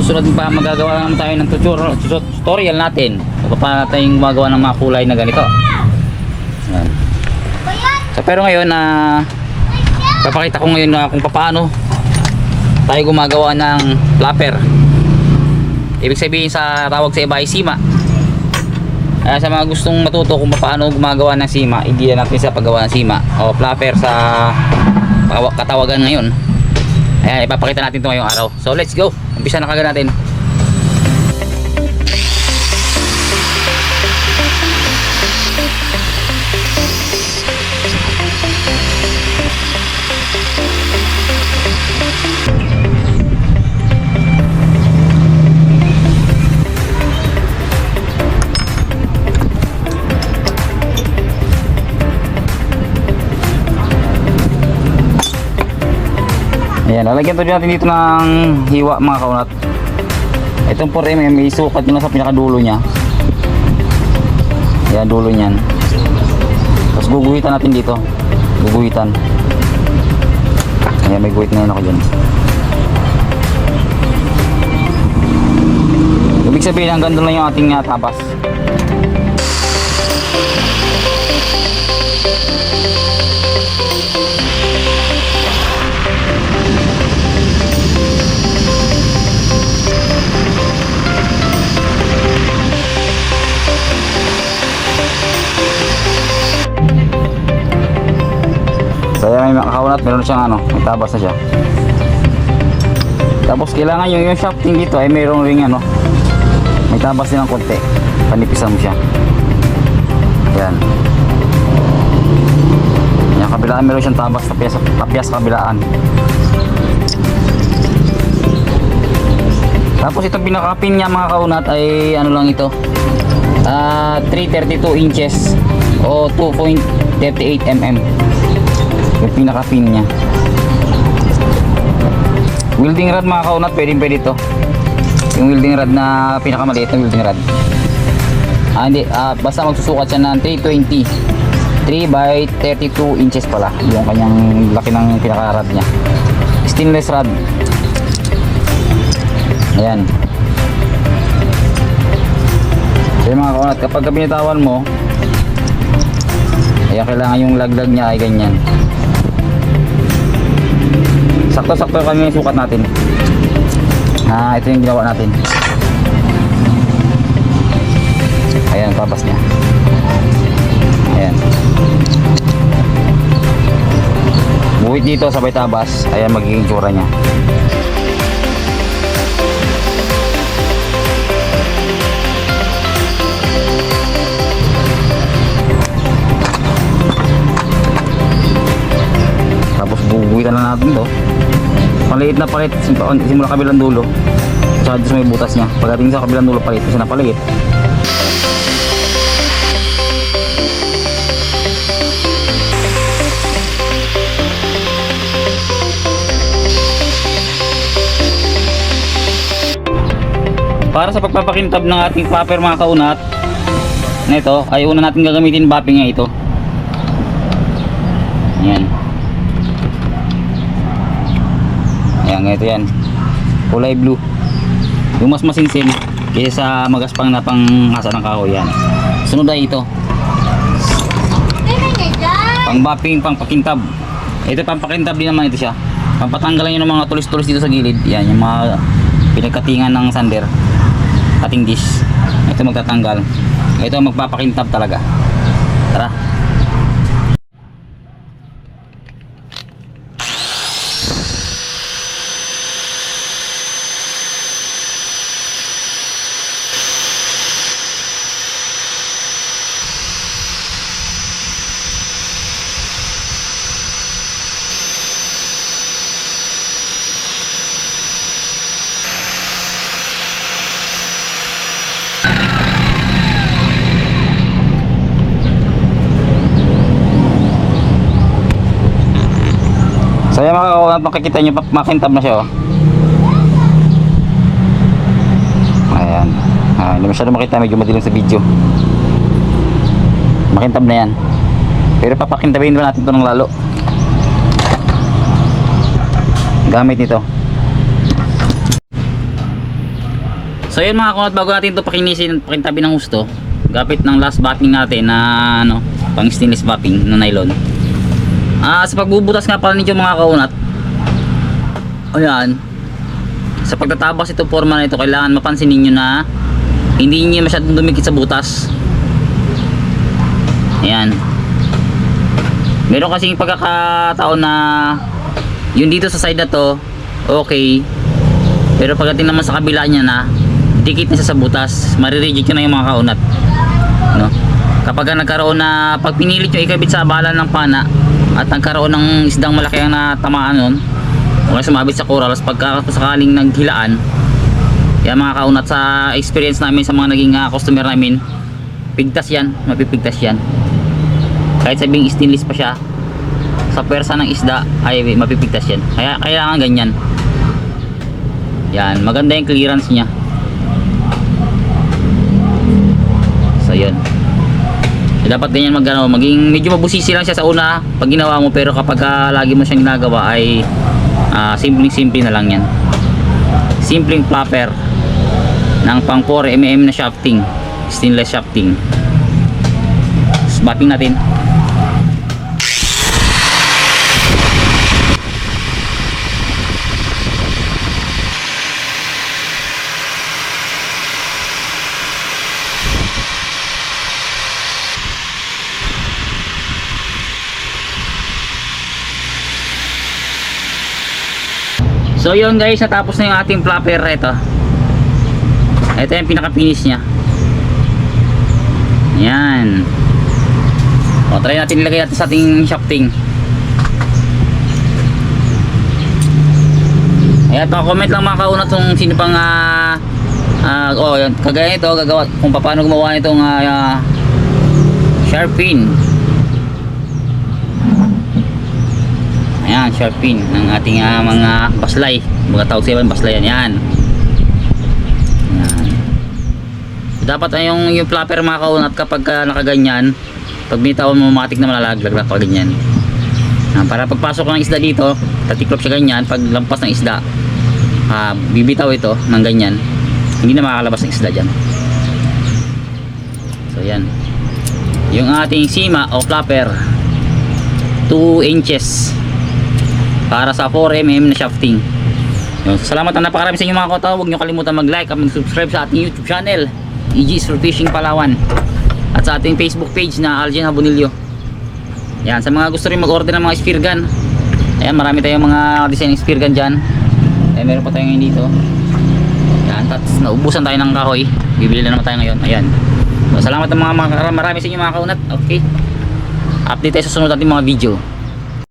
susunod pa magagawa naman tayo ng tutorial natin. Paano tayong gumagawa ng mga kulay na ganito. Ayan. So, pero ngayon papakita ko ngayon na kung paano tayo gumagawa ng flapper. Ibig sabihin sa tawag sa iba ay sima. Kaya sa mga gustong matuto kung paano gumagawa ng sima, hindi natin sa paggawa ng sima o flapper sa katawagan ngayon. Ayan, ipapakita natin ito ngayong araw. So let's go, umpisa na kagad natin. Ayan, lalagyan to natin dito ng hiwa mga kaunat. Itong 4mm may sukat yun sa pinakadulo nya. Ayan, dulo nyan. Tapos guguhitan natin dito. Guguhitan. Ayan, may guhit na yun ako dyan. Ibig sabihin hanggang doon lang yung ating tapas. Kaya may makakaunat, meron siyang may tabas na siya. Tapos kailangan yung shafting dito ay mayroong ring may tabas din ng konti. Panipisan mo siya. Yan. Yung kabilaan meron siyang tabas, tapyas kabilaan. Tapos itong pinaka-pin niya mga kaunat ay lang ito. 332 inches o 2.38 mm. Yung pinaka-pin niya. Welding rod mga kaunat, pwede ito. Yung welding rod na pinakamaliit na welding rod. Hindi, basta magsusukat siya ng 320 3 by 32 inches pala. Yung kanyang laki ng pinaka-rod niya. Stainless rod. Ayan. So mga kaunat, kapag binitawan mo, ayan, kailangan yung laglag niya ay ganyan. Sakto-sakto kami yung sukat natin. Ito yung ginawa natin. Ayan, tabas niya. Ayan. Buhit dito sabay tabas. Ayan, magiging tsura niya. Tapos bubuhitan na natin to. Paliit na palit simula kabilang dulo. Tsaka dito may butas niya. Pagdating sa kabilang dulo palit kasi napaliit. Para sa pagpapakintab ng ating flapper mga kaunat, na ito ay una natin gagamitin bapping nga ito. Ayan. Ayan, ito yan. Kulay blue. Yung mas masinsin kaysa sa magaspang na panghasa ng kahoy yan. Sunod ay ito. Pang bapping, pang pakintab. Ito pang pakintab din naman ito siya. Pampatanggalan yun ng mga tulis-tulis dito sa gilid. Yan, yung mga pinagkatingan ng sander. Cutting dish. Ito magtatanggal. Ito magpapakintab talaga. Tara. So yan mga kaunat, makikita nyo makintab na siya Ayan. Hindi masyado makita, medyo madilim sa video. Makintab na yan. Pero papakintabin pa natin ito ng lalo gamit nito. So yun mga kaunat, bago natin ito pakinisin, pakintabi ng husto, gapit ng last batting natin na ano, pang stainless wrapping na nylon. Sa pagbubutas nga pala ninyo mga kaunat, ayan, sa pagtatabas ito forma na ito, kailangan mapansin ninyo na hindi niyo masyadong dumikit sa butas. Ayan, meron kasing pagkakataon na yung dito sa side na to okay, pero pagdating naman sa kabila niya na dikit na siya sa butas, maririgid yun na yung mga kaunat, no? Kapag nagkaroon na, pag pinilit nyo ikabit sa balan ng pana at nagkaroon ng isdang malaki ang natamaan nun o kaya sumabit sa corals, pagka sakaling naghilaan, yan mga kaunat, sa experience namin sa mga naging customer namin, pigtas yan, mapipigtas yan. Kahit sabing stainless pa siya, sa pwersa ng isda ay mapipigtas yan. Kaya kailangan ganyan. Yan, maganda yung clearance niya. So yun, so, dapat ganyan maging medyo mabusisi lang siya sa una pag ginawa mo, pero kapag lagi mo siyang ginagawa ay simple na lang yan. Simpleng flapper ng pang 4mm na shafting, stainless shafting. Bapping natin. So yun guys, natapos na yung ating flapper. Ito yung pinaka finish nya. Yan. O, try natin ilagay natin sa ating shafting. Ayan, comment lang mga kaunat kung sino pang yan, kagaya ito, gagawa kung paano gumawa nitong sharp pin. Ayan, sharp pin ng ating mga baslay. Mga tawag sa ibang baslayan. Yan. Yan. So, dapat yung flapper mga kaunat, kapag nakaganyan, pag binitawan mo, matik na malalaglag na pag ganyan. Para pagpasok ng isda dito, tatiklop siya ganyan. Pag lampas ng isda, bibitaw ito ng ganyan, hindi na makakalabas ng isda dyan. So yan, yung ating sima o flapper, 2 inches para sa 4mm na shafting. Yun. Salamat na napakarami sa inyo mga kota. Huwag nyo kalimutan mag-like at mag-subscribe sa ating YouTube channel, EG's for Fishing Palawan, at sa ating Facebook page na Algen Abonilio. Yan, sa mga gusto rin mag-order ng mga spear gun, ayan, marami tayong mga design spear gun dyan. Meron pa tayong dito. Yan, tapos naubusan tayo ng kahoy, bibili na naman tayo ngayon. Ayan, so, salamat ng marami sa inyo mga kaunat. Okay, update tayo sa sunod natin mga video.